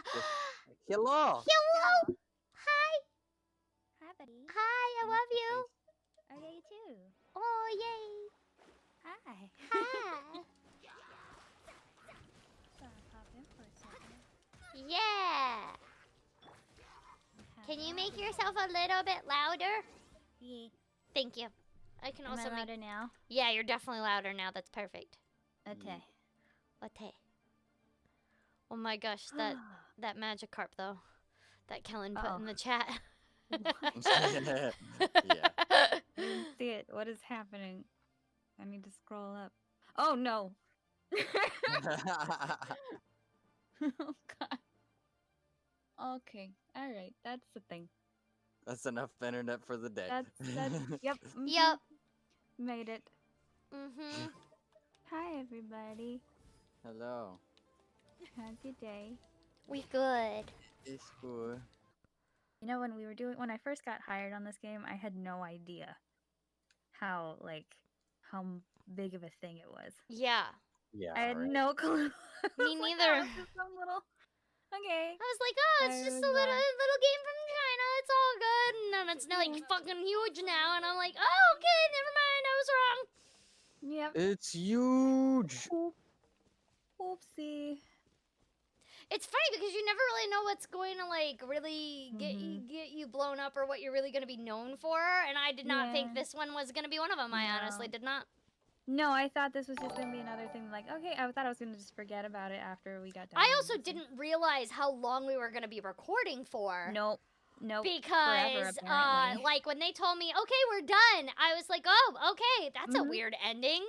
Just hello. Hello. Hi. Hi, buddy. Hi, I love you. I love you too. Oh, yay. Hi. Hi. So I'll pop in for a second. Yeah. Can you make yourself a little bit louder? Yeah. Thank you. I can Am also I make... louder now? Yeah, you're definitely louder now. That's perfect. Okay. Okay. Oh my gosh, that magic carp though, that Kellen put in the chat. Yeah. I didn't see it. What is happening? I need to scroll up. Oh no. Oh god. Okay. All right. That's the thing. That's enough internet for the day. That's yep. Yep. Made it. Mhm. Hi everybody. Hello. How's your day? We good. It's cool. You know, when I first got hired on this game, I had no idea how big of a thing it was. Yeah. Yeah. I had right. no clue. Me neither. It's just some little. Okay. I was like, oh, it's just a little game from China. It's all good. And then it's like fucking huge now. And I'm like, oh, okay, never mind. I was wrong. Yep. It's huge. Oopsie. It's funny because you never really know what's going to like really get you blown up or what you're really going to be known for. And I did not think this one was going to be one of them. I honestly did not. No, I thought this was just going to be another thing. Like, okay, I thought I was going to just forget about it after we got done. I also didn't realize how long we were going to be recording for. Nope. Because, forever, like, when they told me, okay, we're done, I was like, oh, okay, that's a weird ending.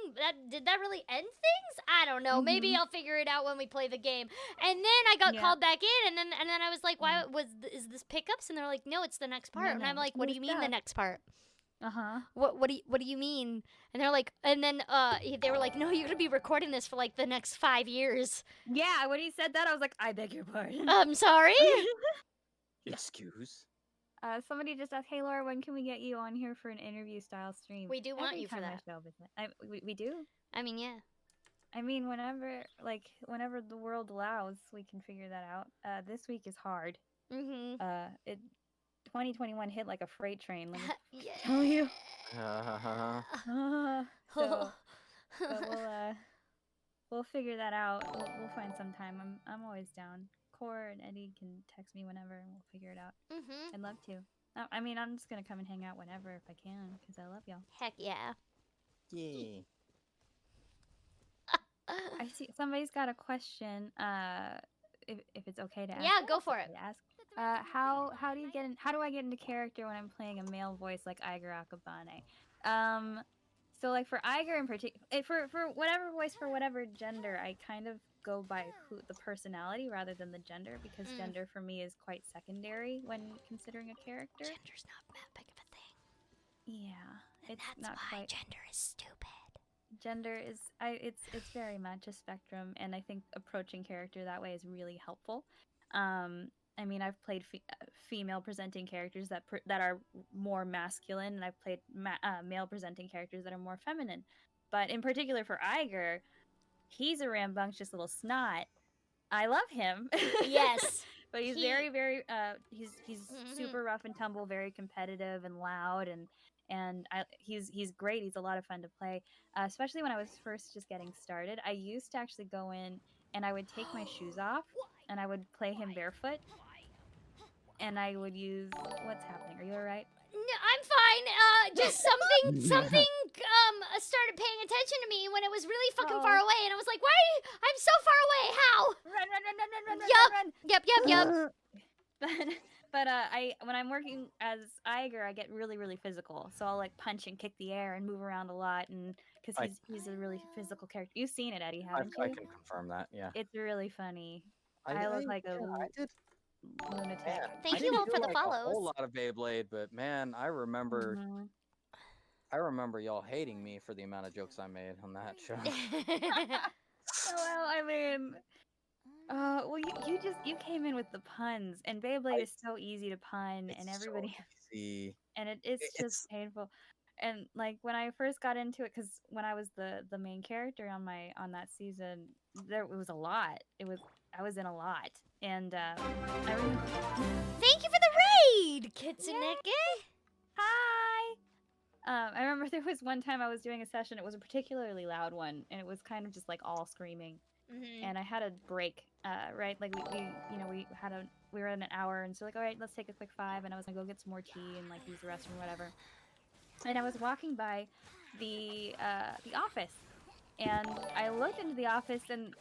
Did that really end things? I don't know. Maybe I'll figure it out when we play the game. And then I got called back in, and then I was like, why is this pickups? And they're like, no, it's the next part. And I'm like, what do you mean the next part? What do you mean? And they're like, and then they were like, no, you're gonna be recording this for like the next 5 years. Yeah, when he said that, I was like, I beg your pardon. I'm sorry. Excuse. Somebody just asked, hey Laura, when can we get you on here for an interview style stream? We do want you for that. We do. I mean, yeah. I mean, whenever the world allows, we can figure that out. This week is hard. 2021 hit like a freight train. Let me tell you. So we'll figure that out. We'll find some time. I'm always down. Core and Eddie can text me whenever, and we'll figure it out. I'd love to. I mean, I'm just gonna come and hang out whenever if I can, because I love y'all. Heck yeah. Yeah. I see somebody's got a question. If it's okay to ask. Yeah, go for it. Ask. How do you get in? How do I get into character when I'm playing a male voice like Iger Akabane? So like for Iger in particular, for whatever voice for whatever gender, I kind of go by the personality rather than the gender, because gender for me is quite secondary when considering a character. Gender's not that big of a thing. Yeah, and it's that's not why quite. Gender is stupid. Gender is it's very much a spectrum, and I think approaching character that way is really helpful. I mean, I've played female presenting characters that are more masculine, and I've played male presenting characters that are more feminine. But in particular for Iger, he's a rambunctious little snot. I love him. Yes. But he's very, very he's super rough and tumble, very competitive and loud, and he's great. He's a lot of fun to play, especially when I was first just getting started. I used to actually go in and I would take my shoes off and I would play him barefoot. And I would use... What's happening? Are you alright? No, I'm fine. Just something started paying attention to me when it was really fucking far away, and I was like, "Why? I'm so far away. How?" Run. But when I'm working as Iger, I get really, really physical. So I'll like punch and kick the air and move around a lot, and because he's a really physical character. You've seen it, Eddie, haven't you? I can confirm that. Yeah. It's really funny. I look like a lunatic. Man, Thank you all for the follows. A whole lot of Beyblade, but man, I remember y'all hating me for the amount of jokes I made on that show. Well, I mean, well, you came in with the puns, and Beyblade is so easy to pun, and everybody, so easy. And it's just painful. And like when I first got into it, because when I was the main character on that season, it was a lot. I was in a lot. And I remember. Thank you for the raid, Kitsuneke. Hi. I remember there was one time I was doing a session. It was a particularly loud one, and it was kind of just like all screaming. And I had a break, right? Like we were at an hour, and so like, all right, let's take a quick 5. And I was gonna go get some more tea and like use the restroom or whatever. And I was walking by the office, and I looked into the office, and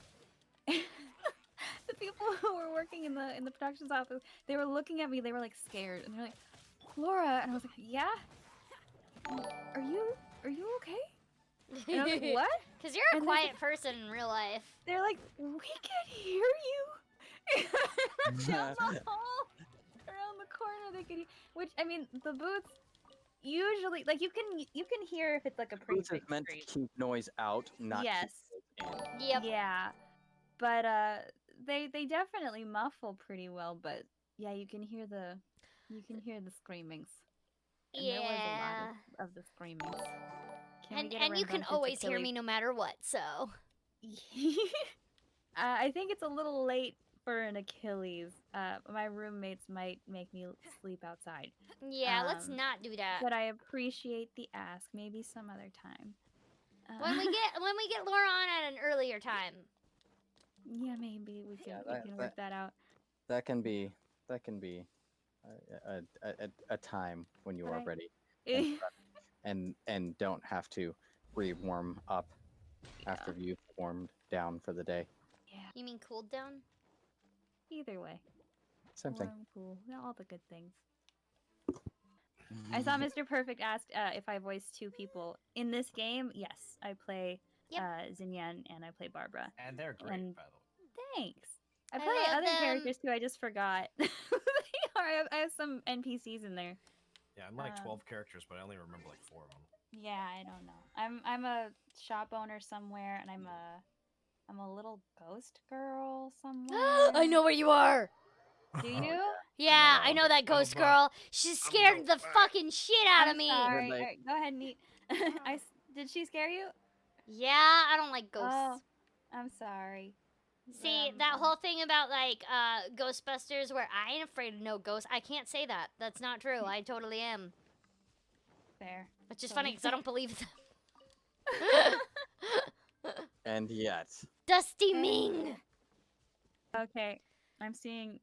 the people who were working in the productions office, they were looking at me. They were like scared, and they're like, "Laura," and I was like, "Yeah, are you okay?" And I was like, "What?" Because you're a quiet person in real life. They're like, "We can hear you." Down the hall, around the corner, they could. Which I mean, the booths usually like you can hear if it's like a pretty Booth big is meant screen. to keep noise out, not Yes. keep noise in. Yep. Yeah, but they definitely muffle pretty well. But yeah, you can hear the screamings. And there was a lot of the screamings. And you can always hear me no matter what, so. I think it's a little late for an Achilles. My roommates might make me sleep outside. Yeah, let's not do that. But I appreciate the ask. Maybe some other time. When we get Laura on at an earlier time. Yeah, maybe we can work that out. That can be a time when you are ready, and don't have to re-warm up after you've warmed down for the day. Yeah. You mean cooled down? Either way. Same thing. Cool. All the good things. I saw Mr. Perfect asked if I voiced 2 people in this game. Yes, I play Xinyan and I play Barbara. And they're great, by the way. Thanks. I play other characters too. I just forgot. They are. I have some NPCs in there. Yeah, I'm like 12 characters, but I only remember like 4 of them. Yeah, I don't know. I'm a shop owner somewhere, and I'm a little ghost girl somewhere. I know where you are. Do you? Yeah, I know that ghost girl. She scared the fucking shit out of me. Sorry. Right, go ahead, Neat. Did she scare you? Yeah, I don't like ghosts. Oh, I'm sorry. See, that whole thing about like Ghostbusters where I ain't afraid of no ghosts. I can't say that. That's not true. I totally am. Fair. Which is funny because I don't believe them. And yet. Dusty Ming. Okay, I'm seeing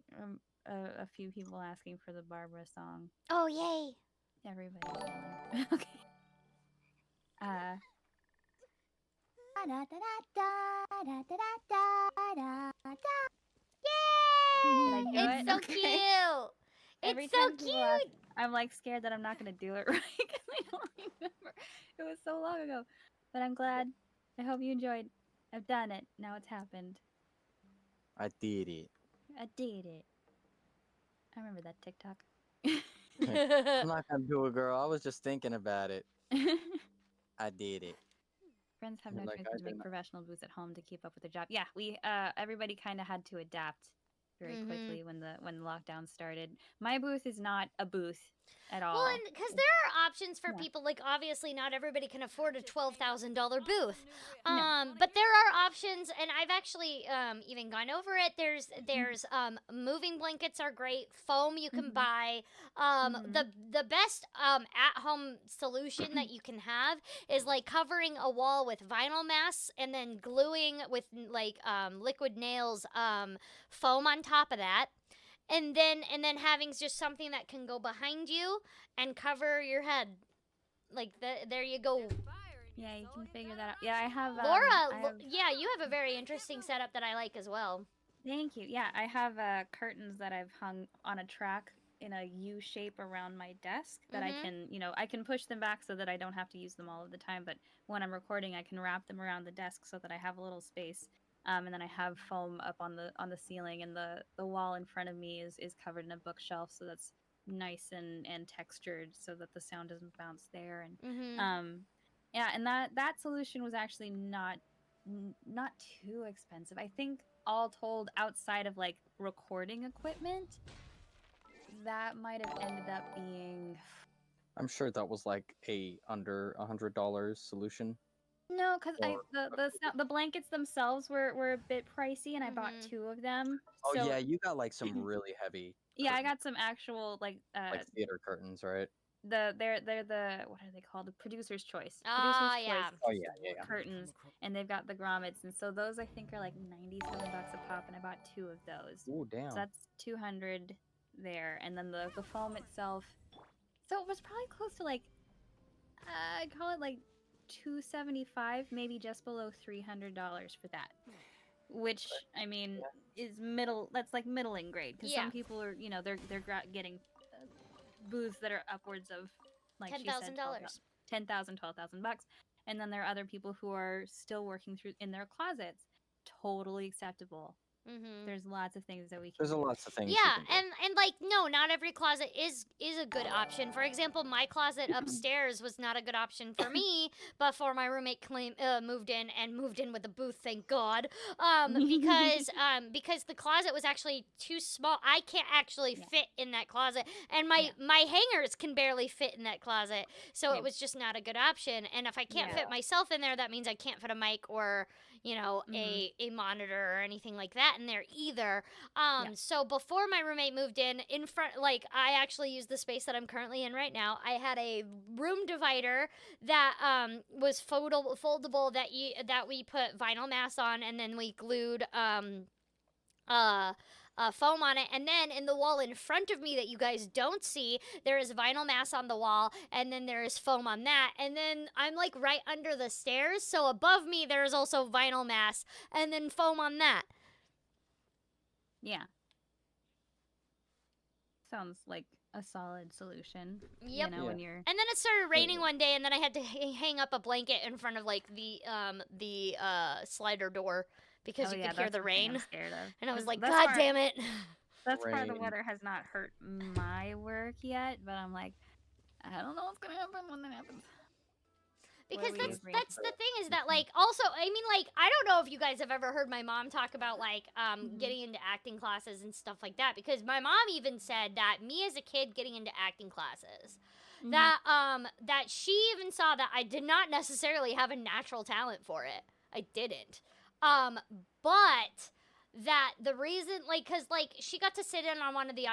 a few people asking for the Barbara song. Oh, yay. Everybody's yelling. Okay. Yay! It's so cute. It's so cute. I'm like scared that I'm not gonna do it right because I don't remember. It was so long ago, but I'm glad. I hope you enjoyed. I've done it. Now it's happened. I did it. I did it. I remember that TikTok. I'm not gonna do it, girl. I was just thinking about it. I did it. Friends have no choice but to make professional booths at home to keep up with their job. Yeah, we everybody kind of had to adapt very quickly when the lockdown started. My booth is not a booth at all. Well, because there are options for people. Like, obviously, not everybody can afford a $12,000 booth. But there are options, and I've actually even gone over it. There's moving blankets are great. Foam you can buy. The best at-home solution that you can have is like covering a wall with vinyl masks and then gluing with like liquid nails foam on top of that. And then having just something that can go behind you and cover your head. Like, there you go. Yeah, you can figure that out. Yeah, I have... Laura, yeah, you have a very interesting setup that I like as well. Thank you. Yeah, I have curtains that I've hung on a track in a U shape around my desk that I can, I can push them back so that I don't have to use them all of the time. But when I'm recording, I can wrap them around the desk so that I have a little space. And then I have foam up on the ceiling, and the wall in front of me is covered in a bookshelf, so that's nice and textured, so that the sound doesn't bounce there. And yeah, and that solution was actually not too expensive. I think all told, outside of like recording equipment, that might have ended up being. I'm sure that was like a under $100 solution. No, because Or the blankets themselves were a bit pricey, and I bought 2 of them. Oh So yeah, you got like some really heavy yeah, I curtains, got some actual like theater curtains, right? they're the what are they called? The producer's choice. Ah, Producer's yeah. choice Oh yeah, yeah, yeah. curtains, and they've got the grommets, and so those I think are like $97 a pop, and I bought 2 of those. Ooh, So damn. that's 200 there, and then the foam itself. So it was probably close to like I'd call it like 275, maybe just below $300 for that. Which I mean is middle. That's like middling grade because Yeah. some people are they're getting booths that are upwards of like she said $10,000. $10,000, $12,000, and then there are other people who are still working through in their closets. Totally acceptable. There's lots of things that we can. There's lots of things. Yeah, and like no, not every closet is a good option. For example, my closet upstairs was not a good option for me, before my roommate moved in with a booth. Thank God, because the closet was actually too small. I can't actually fit in that closet, and my hangers can barely fit in that closet. So it was just not a good option. And if I can't fit myself in there, that means I can't fit a mic or a monitor or anything like that in there either. So before my roommate moved in front, like I actually used the space that I'm currently in right now. I had a room divider that was foldable that we put vinyl mass on, and then we glued foam on it, and then in the wall in front of me that you guys don't see, there is vinyl mass on the wall, and then there is foam on that, and then I'm like right under the stairs, so above me there is also vinyl mass, and then foam on that. Yeah. Sounds like a solid solution. Yep. When you're... And then it started raining one day, and then I had to hang up a blanket in front of like the slider door because you could hear the rain. I'm scared of. And I was like, God damn it. That's why the weather has not hurt my work yet, but I'm like, I don't know what's gonna happen when that happens. Because that's the thing is that like also I mean like I don't know if you guys have ever heard my mom talk about like getting into acting classes and stuff like that, because my mom even said that me as a kid getting into acting classes that she even saw that I did not necessarily have a natural talent for it. I didn't. But that the reason, like, because, like, she got to sit in on one of the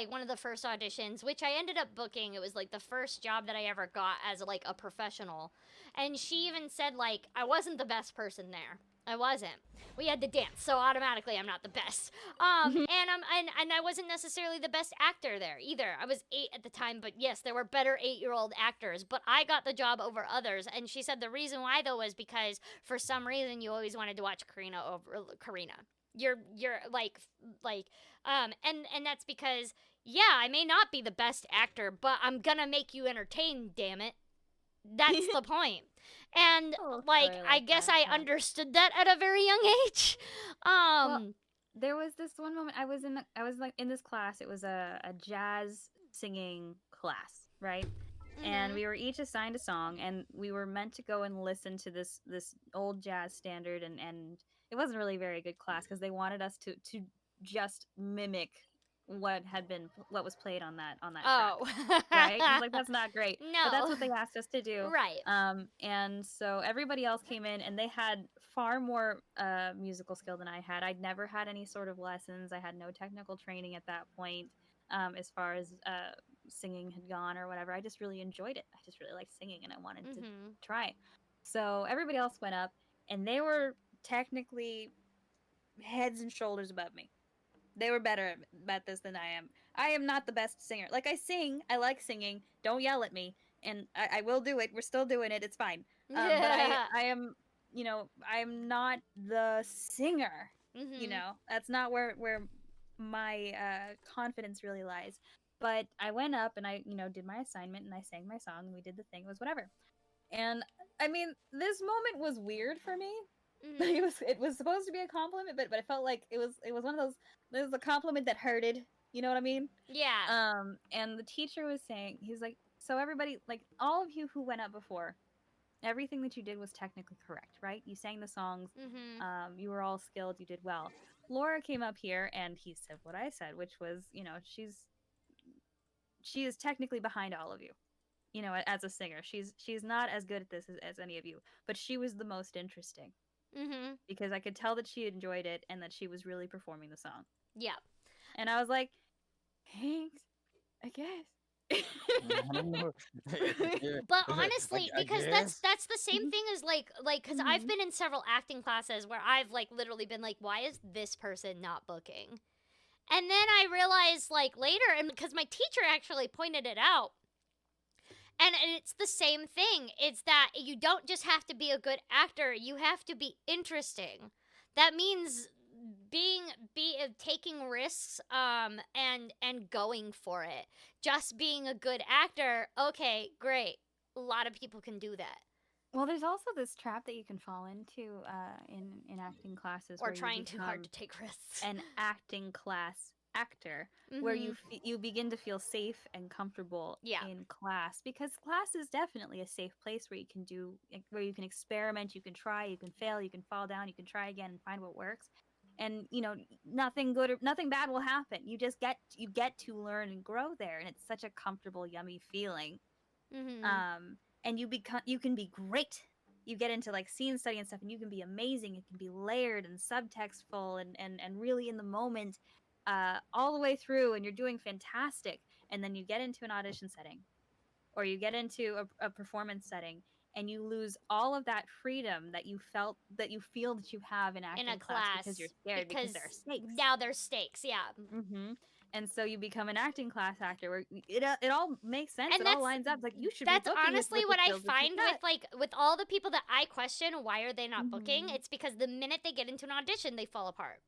one of the first auditions, which I ended up booking. It was, like, the first job that I ever got as, like, a professional. And she even said, like, I wasn't the best person there. I wasn't. We had to dance, so automatically I'm not the best. And I wasn't necessarily the best actor there either. I was 8 at the time, but yes, there were better 8-year-old actors, but I got the job over others. And she said the reason why though was because for some reason you always wanted to watch Corina over Corina. You're like and that's because I may not be the best actor, but I'm gonna make you entertained, damn it. That's the point. And I guess I understood that at a very young age. Well, there was this one moment I was like in this class. It was a jazz singing class, right? And we were each assigned a song, and we were meant to go and listen to this old jazz standard, and it wasn't really a very good class because they wanted us to just mimic what was played on that track, right? I was like, that's not great. No, but that's what they asked us to do, right? And so everybody else came in, and they had far more musical skill than I had. I'd never had any sort of lessons. I had no technical training at that point, as far as singing had gone or whatever. I just really enjoyed it. I just really liked singing, and I wanted to try. So everybody else went up, and they were technically heads and shoulders above me. They were better at this than I am. I am not the best singer. Like, I sing. I like singing. Don't yell at me. And I will do it. We're still doing it. It's fine. But I am, I am not the singer. That's not where my confidence really lies. But I went up and I, did my assignment, and I sang my song, and we did the thing. It was whatever. And, I mean, this moment was weird for me. It was supposed to be a compliment, but it felt like it was one of those. It was a compliment that hurted. You know what I mean? Yeah. And the teacher was saying, he's like, so everybody, like all of you who went up before, everything that you did was technically correct, right? You sang the songs. You were all skilled. You did well. Laura came up here and he said what I said, which was, she is technically behind all of you. you know, as a singer. She's not as good at this as any of you, but she was the most interesting because I could tell that she enjoyed it and that she was really performing the song. Yeah. And I was like, thanks, I guess. But honestly, because guess. that's the same thing as like because I've been in several acting classes where I've like literally been like, why is this person not booking? And then I realized like later, and because my teacher actually pointed it out, and it's the same thing. It's that you don't just have to be a good actor, you have to be interesting. That means taking risks and going for it. Just being a good actor, okay, great. A lot of people can do that. Well, there's also this trap that you can fall into in acting classes, Or where trying you too hard to take risks. an acting class actor, where you begin to feel safe and comfortable in class, because class is definitely a safe place where you can experiment, you can try, you can fail, you can fall down, you can try again and find what works. And you know, nothing good or nothing bad will happen. You get to learn and grow there, and it's such a comfortable, yummy feeling. And you can be great. You get into like scene study and stuff, and you can be amazing. It can be layered and subtextful and really in the moment, all the way through, and you're doing fantastic. And then you get into an audition setting, or you get into a performance setting, and you lose all of that freedom that you feel that you have in acting in a class because you're scared, because there are stakes. Now there's stakes, yeah. And so you become an acting class actor, where it all makes sense. And it all lines up. Like, you should. That's be booking honestly with what I skills that find you've got. with all the people that I question why are they not booking. It's because the minute they get into an audition, they fall apart.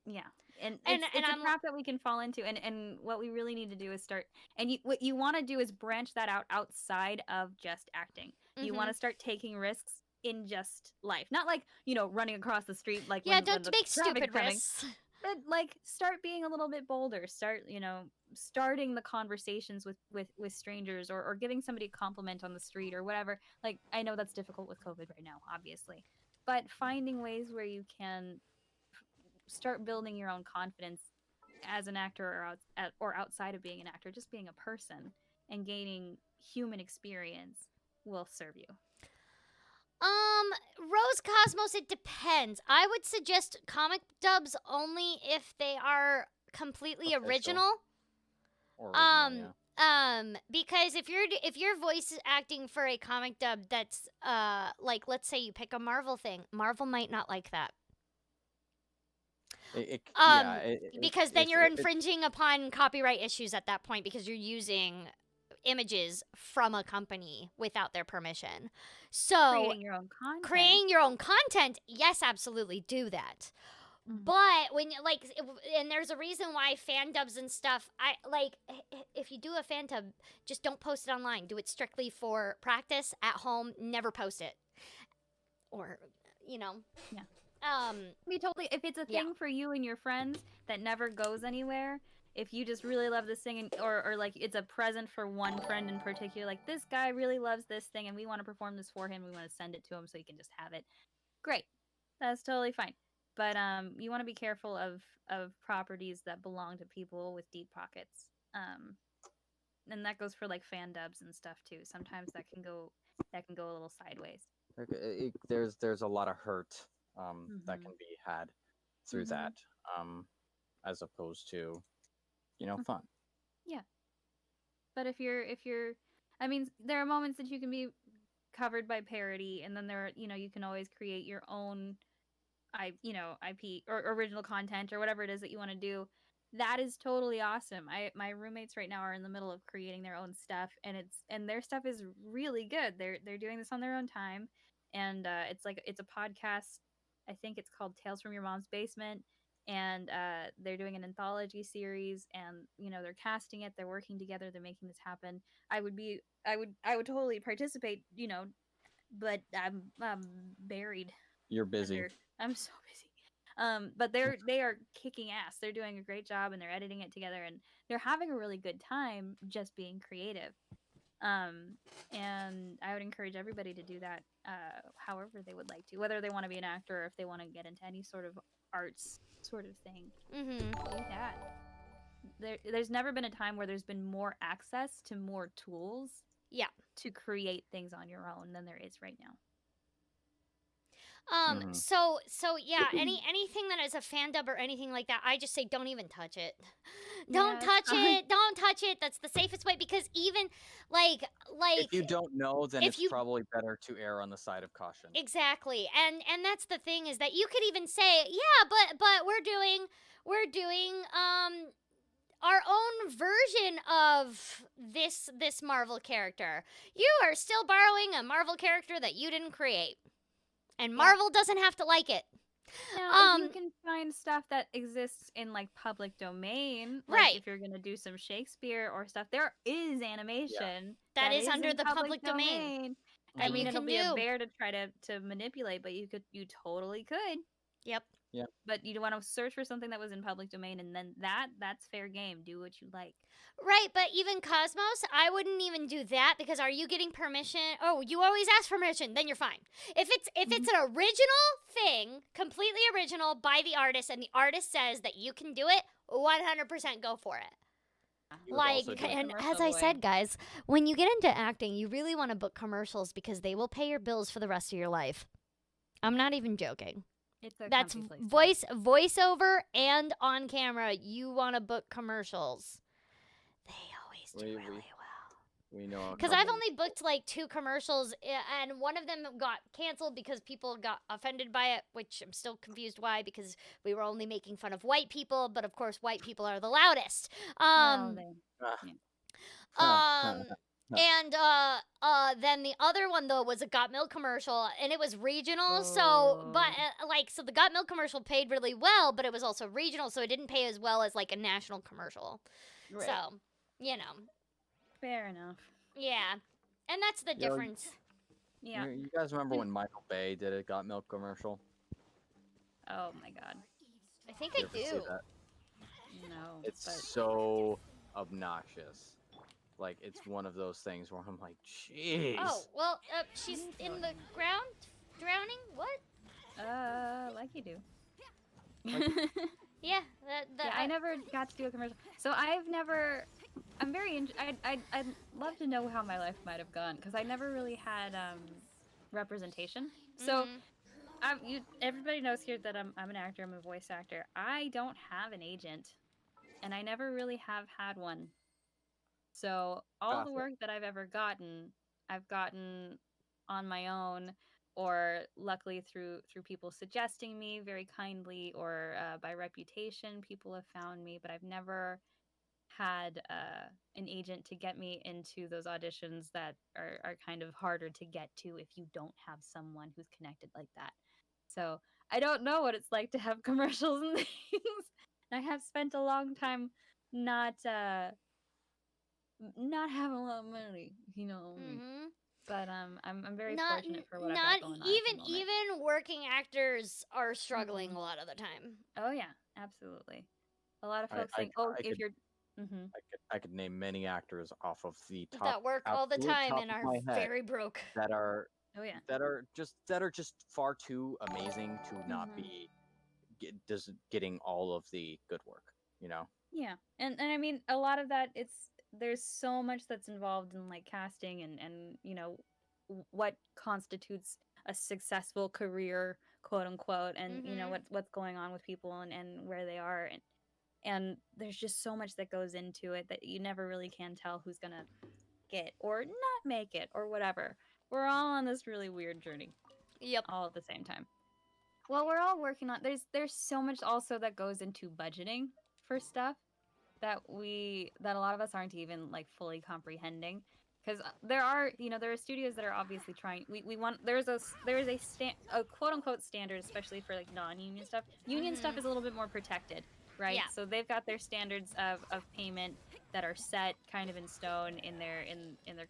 Yeah, and it's a trap that we can fall into, and what we really need to do is start. And what you want to do is branch that out outside of just acting. You want to start taking risks in just life, not like, you know, running across the street like don't make stupid risks. But like, start being a little bit bolder. Start, you know, starting the conversations with strangers, or giving somebody a compliment on the street or whatever. Like, I know that's difficult with COVID right now, obviously, but finding ways where you can start building your own confidence as an actor, or outside of being an actor, just being a person and gaining human experience will serve you. Rose Cosmos, it depends. I would suggest comic dubs only if they are completely original. Because if you're voice acting for a comic dub that's like, let's say you pick a Marvel thing, Marvel might not like that. Because then you're infringing upon copyright issues at that point, because you're using images from a company without their permission. So creating your own content, yes, absolutely do that. But when and there's a reason why fan dubs and stuff, if you do a fan dub, just don't post it online. Do it strictly for practice at home. Never post it. Or, you know. Yeah. If it's a thing for you and your friends that never goes anywhere, if you just really love this thing, or like it's a present for one friend in particular, like, this guy really loves this thing and we want to perform this for him, we want to send it to him so he can just have it, great, that's totally fine. But you want to be careful of properties that belong to people with deep pockets, and that goes for like fan dubs and stuff too. Sometimes that can go a little sideways. There's a lot of hurt that can be had through that, as opposed to, you know, fun. Yeah. But if you're I mean, there are moments that you can be covered by parody, and then you can always create your own IP or original content or whatever it is that you want to do. That is totally awesome. My roommates right now are in the middle of creating their own stuff, and their stuff is really good. They're doing this on their own time, and it's a podcast. I think it's called Tales from Your Mom's Basement, and they're doing an anthology series, and they're casting it, they're working together, they're making this happen. I would totally participate, but I'm buried. You're busy. I'm so busy. But they are kicking ass. They're doing a great job, and they're editing it together, and they're having a really good time just being creative. And I would encourage everybody to do that, however they would like to, whether they want to be an actor or if they want to get into any sort of arts sort of thing. Do that. There's never been a time where there's been more access to more tools to create things on your own than there is right now. So yeah, anything that is a fan dub or anything like that, I just say don't even touch it. Don't touch it. That's the safest way, because even like if you don't know, then it's probably better to err on the side of caution. Exactly. And that's the thing, is that you could even say, yeah, but we're doing our own version of this Marvel character. You are still borrowing a Marvel character that you didn't create. And Marvel doesn't have to like it. Now, if you can find stuff that exists in like public domain, like if you're gonna do some Shakespeare or stuff, there is animation that is under the public domain. I mean, it'll be a bear to try to manipulate, but you totally could. Yep. Yeah. But you want to search for something that was in public domain, and then that's fair game. Do what you like. Right, but even Cosmos, I wouldn't even do that, because are you getting permission? Oh, you always ask permission, then you're fine. If it's an original thing, completely original by the artist, and the artist says that you can do it, 100% go for it. And as I said, guys, when you get into acting, you really want to book commercials, because they will pay your bills for the rest of your life. I'm not even joking. That's voiceover and on camera. You want to book commercials. They always do really well. We know. Because I've only booked like 2 commercials, and one of them got canceled because people got offended by it, which I'm still confused why, because we were only making fun of white people, but of course white people are the loudest. And then the other one, though, was a Got Milk commercial, and it was regional. So the Got Milk commercial paid really well, but it was also regional, so it didn't pay as well as like a national commercial. Right. So, fair enough. Yeah, and that's the difference. Yeah. You guys remember when Michael Bay did a Got Milk commercial? Oh my God. I think I do. No. It's so obnoxious. Like, it's one of those things where I'm like, jeez. Oh, well, she's in the ground, drowning? What? Like you do. Yeah, I never got to do a commercial. So I'm very I'd love to know how my life might have gone, because I never really had representation. So everybody knows here that I'm an actor, I'm a voice actor. I don't have an agent, and I never really have had one. So all the work that I've ever gotten, I've gotten on my own, or luckily through people suggesting me very kindly, or by reputation, people have found me. But I've never had an agent to get me into those auditions that are kind of harder to get to if you don't have someone who's connected like that. So I don't know what it's like to have commercials and things. I have spent a long time not having a lot of money, But I'm very fortunate for what I've got going on. Even working actors are struggling a lot of the time. Oh yeah, absolutely. A lot of folks think, I could name many actors off of the top that work all the time and are very broke. That are just far too amazing to not be just getting all of the good work, Yeah, and I mean, a lot of that, there's so much that's involved in like casting and what constitutes a successful career, quote unquote, and what's going on with people and where they are, and there's just so much that goes into it that you never really can tell who's gonna get or not make it or whatever. We're all on this really weird journey. Yep. All at the same time. Well, we're all working on. There's so much also that goes into budgeting for stuff that a lot of us aren't even like fully comprehending, because there are studios that are obviously trying. We want there is a quote unquote standard, especially for like non-union stuff. Union stuff is a little bit more protected, right? Yeah. So they've got their standards of payment that are set kind of in stone in their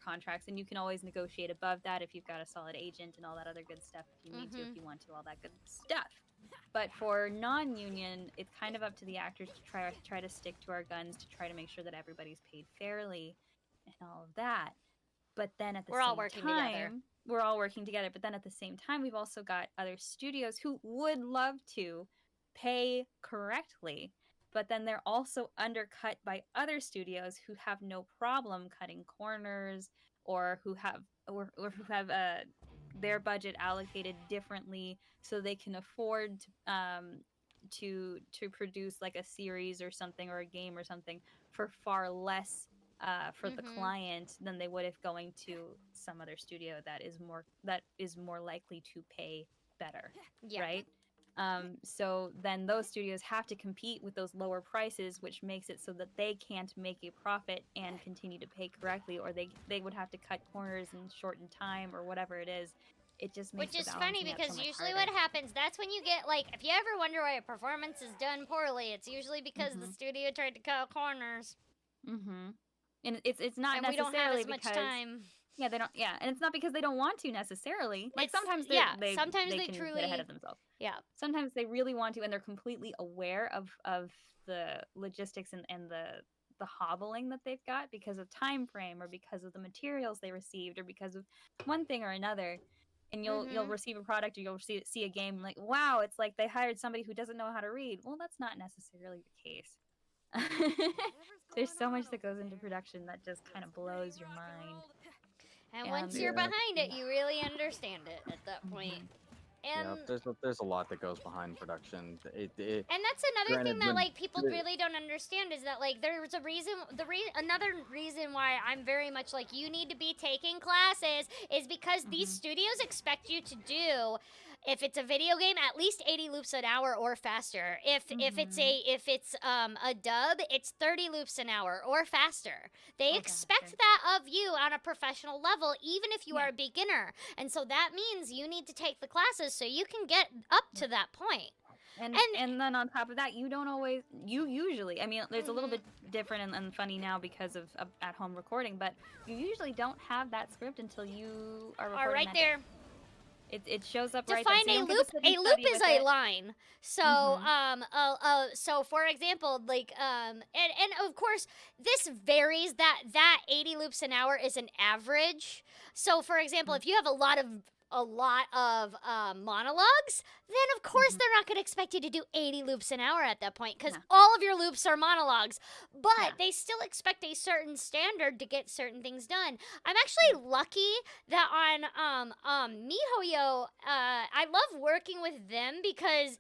contracts, and you can always negotiate above that if you've got a solid agent and all that other good stuff, if you need to, if you want to, all that good stuff. But for non-union, it's kind of up to the actors to try to stick to our guns, to try to make sure that everybody's paid fairly and all of that. But then at the same time, we're all working together. But then at the same time, we've also got other studios who would love to pay correctly, but then they're also undercut by other studios who have no problem cutting corners or who have their budget allocated differently so they can afford to produce like a series or something, or a game or something, for far less for the client than they would if going to some other studio that is more likely to pay better. Right? So then those studios have to compete with those lower prices, which makes it so that they can't make a profit and continue to pay correctly, or they would have to cut corners and shorten time or whatever it is. It just makes Which is the funny balancing act because so much usually harder. what happens, that's when you get, like, if you ever wonder why a performance is done poorly, it's usually because the studio tried to cut corners. And it's not and we don't have necessarily as much because time. yeah, they don't. Yeah, and it's not because they don't want to necessarily. Like It's- sometimes yeah, they sometimes they can truly- get ahead of themselves. Yeah. Sometimes they really want to, and they're completely aware of the logistics and the hobbling that they've got because of time frame, or because of the materials they received, or because of one thing or another. And you'll receive a product, or you'll see a game like, wow, it's like they hired somebody who doesn't know how to read. Well, that's not necessarily the case. There's so much that goes into production that just kind of blows your mind. And once you're behind it, you really understand it at that point. And there's a lot that goes behind production. And that's another thing that like people really don't understand is that like there's a reason. Another reason why I'm very much like you need to be taking classes is because these studios expect you to do. If it's a video game, at least 80 loops an hour or faster. If it's a dub, it's 30 loops an hour or faster. They expect that of you on a professional level, even if you are a beginner. And so that means you need to take the classes so you can get up to that point. And then on top of that, you usually, I mean, there's a little bit different and funny now because of at-home recording, but you usually don't have that script until you are recording right there. It shows up to right find there. a loop is a line. So so for example, like and of course this varies. That 80 loops an hour is an average. So for example, if you have a lot of monologues, then of course they're not going to expect you to do 80 loops an hour at that point, because all of your loops are monologues. But they still expect a certain standard to get certain things done. I'm actually lucky that on MiHoYo, I love working with them because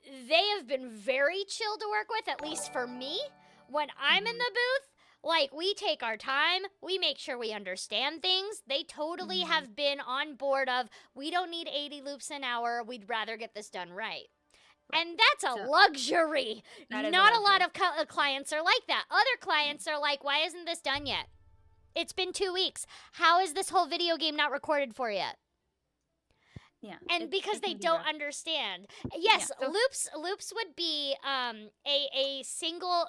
they have been very chill to work with, at least for me. When I'm in the booth, like, we take our time, we make sure we understand things. They totally have been on board of, we don't need 80 loops an hour, we'd rather get this done right. And that's a luxury. Not a lot of clients are like that. Other clients are like, why isn't this done yet? It's been 2 weeks. How is this whole video game not recorded for yet? Yeah. And because they don't understand. Yes, loops would be a single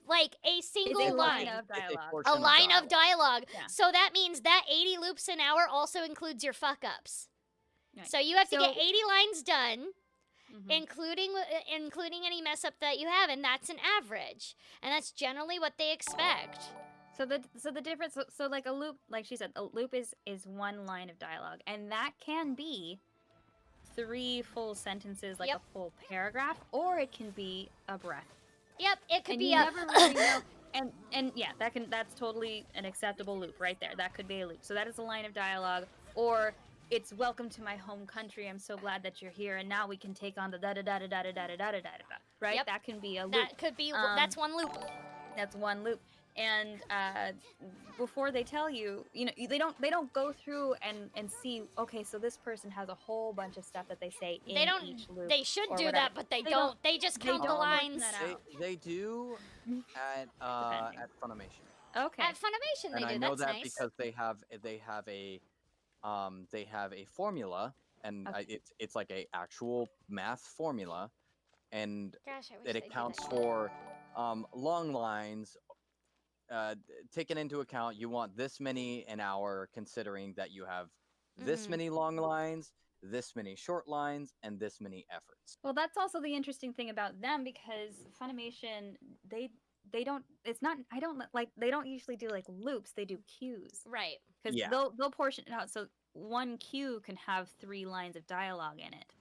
like a single line of dialogue. A line of dialogue. Yeah. So that means that 80 loops an hour also includes your fuck ups. Right. So you have to get 80 lines done, including any mess up that you have, and that's an average. And that's generally what they expect. So the difference, so like a loop, like she said, a loop is one line of dialogue, and that can be 3 full sentences, like a full paragraph, or it can be a breath. Yep, it could be never really know. And yeah, that's totally an acceptable loop right there. That could be a loop. So that is a line of dialogue, or it's welcome to my home country. I'm so glad that you're here, and now we can take on the da da da da da da da da da da da. Right? Yep. That can be a loop. That could be. That's one loop. That's one loop. And before they tell you, they don't go through and see, okay, so this person has a whole bunch of stuff that they say in each loop. They should do that, but they don't. They just count the lines. They do at Funimation. Okay. At Funimation they do. I know that's that nice. because they have a formula, and it's like a actual math formula, and it accounts for long lines. Taken into account, you want this many an hour, considering that you have this many long lines, this many short lines, and this many efforts. Well, that's also the interesting thing about them, because Funimation, they don't usually do like loops, they do cues. Right. Because they'll portion it out, so one cue can have 3 lines of dialogue in it.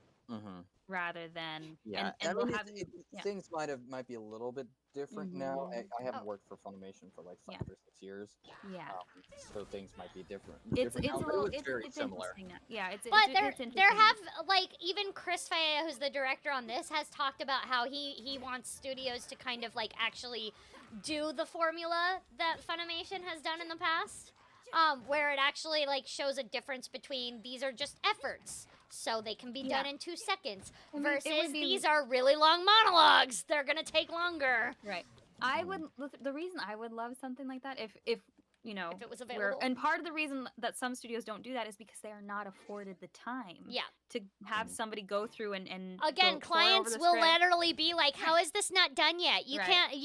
rather than Yeah, and I mean, we'll have things might be a little bit different now. I haven't worked for Funimation for like 5 or 6 years. Yeah. So things might be different. It's now, a but little it was very similar. interesting now. Yeah, it's But it's there interesting. have like even Chris Faya, who's the director on this, has talked about how he wants studios to kind of like actually do the formula that Funimation has done in the past, where it actually like shows a difference between these are just efforts, so they can be done in 2 seconds, versus these are really long monologues. They're gonna take longer. Right. The reason I would love something like that if you know, if it was available. And part of the reason that some studios don't do that is because they are not afforded the time. To have somebody go through and again, clients will literally be like, "How is this not done yet? You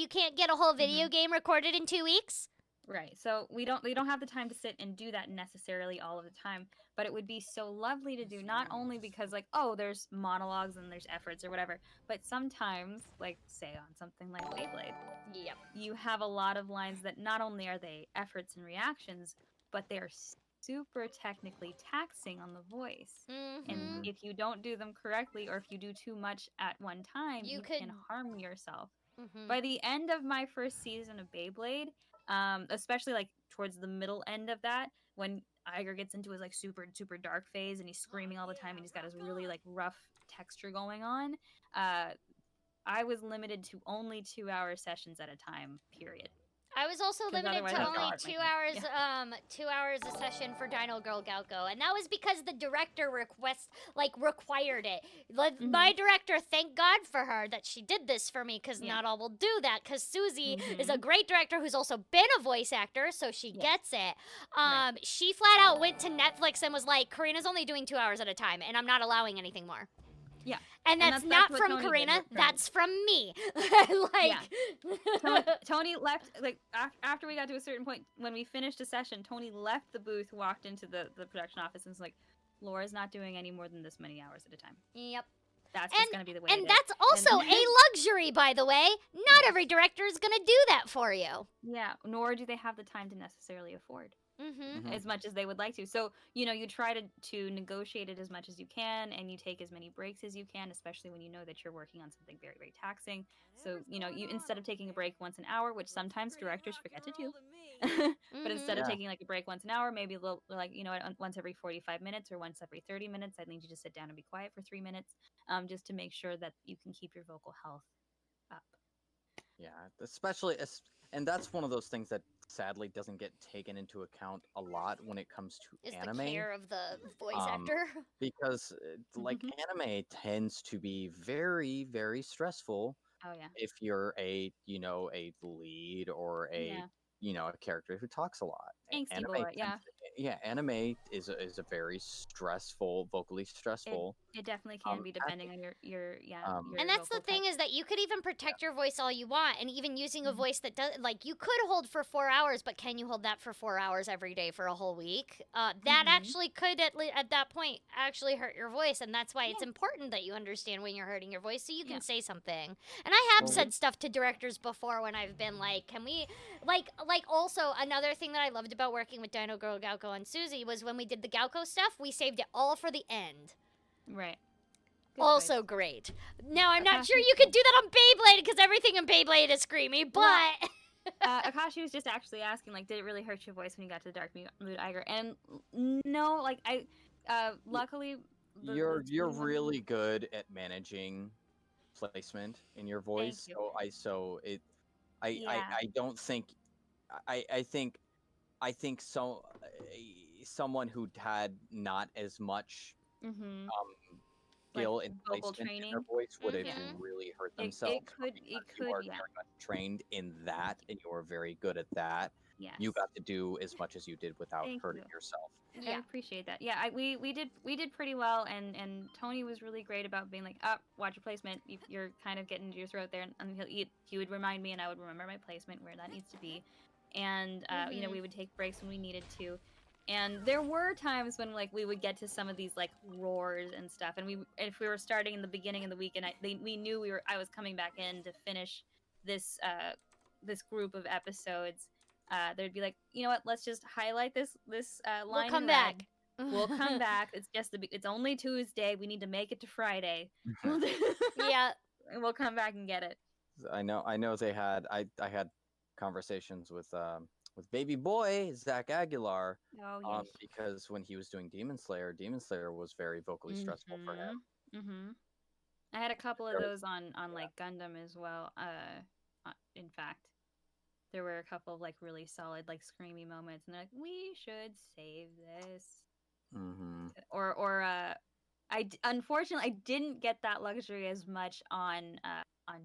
can't get a whole video game recorded in 2 weeks." Right. So we don't have the time to sit and do that necessarily all of the time, but it would be so lovely to do, not only because like, oh, there's monologues and there's efforts or whatever, but sometimes, like say on something like Beyblade, you have a lot of lines that not only are they efforts and reactions, but they're super technically taxing on the voice. And if you don't do them correctly, or if you do too much at one time, you can harm yourself. By the end of my first season of Beyblade, especially like towards the middle end of that, when Iger gets into his like super dark phase and he's screaming all the time and he's got his really like rough texture going on, I was limited to only 2-hour sessions at a time, period. I was also limited to only 2 hours, 2 hours a session for Dino Girl Galco, and that was because the director required it. My director, thank God for her that she did this for me, because not all will do that. Because Susie is a great director who's also been a voice actor, so she gets it. She flat out went to Netflix and was like, "Corina's only doing 2 hours at a time, and I'm not allowing anything more." Yeah. And that's not from Corina, that's from me. Tony left, like, after we got to a certain point, when we finished a session, Tony left the booth, walked into the production office, and was like, Laura's not doing any more than this many hours at a time. Yep. That's just going to be the way And that's also a luxury, by the way. Not every director is going to do that for you. Yeah, nor do they have the time to necessarily afford. As much as they would like to. So, you know, you try to negotiate it as much as you can, and you take as many breaks as you can, especially when you know that you're working on something very, very taxing. So, you know, you instead of taking a break once an hour, which sometimes directors forget to do, but instead of taking like a break once an hour, maybe a little, like, you know, once every 45 minutes or once every 30 minutes, I need you to sit down and be quiet for 3 minutes, just to make sure that you can keep your vocal health up. Yeah, especially, and that's one of those things that sadly doesn't get taken into account a lot when it comes to anime. The care of the voice actor. Because like anime tends to be very, very stressful. Oh yeah. If you're a lead or a a character who talks a lot. Anime is a very stressful, vocally stressful. It definitely can be, depending on your and that's the thing, is that you could even protect your voice all you want, and even using a voice that does, like, you could hold for 4 hours, but can you hold that for 4 hours every day for a whole week? That actually could at that point actually hurt your voice, and that's why it's important that you understand when you're hurting your voice, so you can say something. And I have said stuff to directors before when I've been like, can we, like also another thing that I loved about working with Dino Girl Galco and Susie was when we did the Galco stuff, we saved it all for the end. Right. Also great. Now, I'm not sure you could do that on Beyblade, because everything in Beyblade is screamy, but... Akashi was just actually asking, like, did it really hurt your voice when you got to the Dark Mood Iger? And no, like, luckily... You're really good at managing placement in your voice. Thank you. I don't think... I think someone who had not as much skill like in vocal placement training in their voice would have really hurt themselves. It could, you are very much trained in that, and you are very good at that. Yes. You got to do as much as you did without hurting yourself. I appreciate that. Yeah, we did pretty well, and Tony was really great about being like, watch your placement. You're kind of getting into your throat there, and he would remind me, and I would remember my placement where that needs to be. And you know, we would take breaks when we needed to. And there were times when, like, we would get to some of these, like, roars and stuff, and if we were starting in the beginning of the week, and we knew I was coming back in to finish this group of episodes, there'd be like, you know what? Let's just highlight this line. We'll come back. We'll come back. It's only Tuesday. We need to make it to Friday. Yeah. And we'll come back and get it. I know they had I had conversations with baby boy Zach Aguilar. Oh yes. Because when he was doing Demon Slayer was very vocally stressful for him. Mm-hmm. I had a couple of those on like Gundam as well. In fact, there were a couple of like really solid like screamy moments, and they're like, we should save this. Mm-hmm. Unfortunately I didn't get that luxury as much on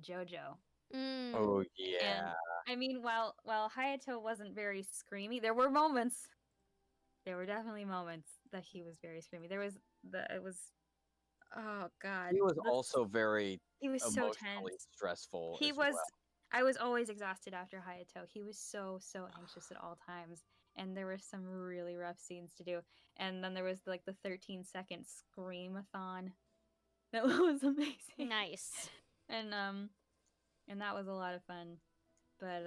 JoJo. Oh yeah. And I mean, while Hayato wasn't very screamy, there were moments. There were definitely moments that he was very screamy. Oh god. He was also very He was so emotionally tense. stressful. I was always exhausted after Hayato. He was so anxious at all times, and there were some really rough scenes to do. And then there was like the 13-second scream-a-thon. That was amazing. Nice. And that was a lot of fun. But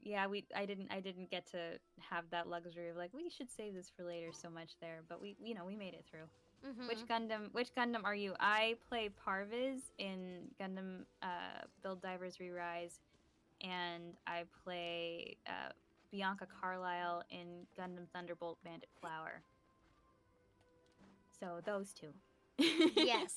yeah, I didn't get to have that luxury of like, we should save this for later so much there, but we made it through. Mm-hmm. Which Gundam are you? I play Parviz in Gundam Build Divers Re-Rise, and I play Bianca Carlisle in Gundam Thunderbolt Bandit Flower. So those two. Yes.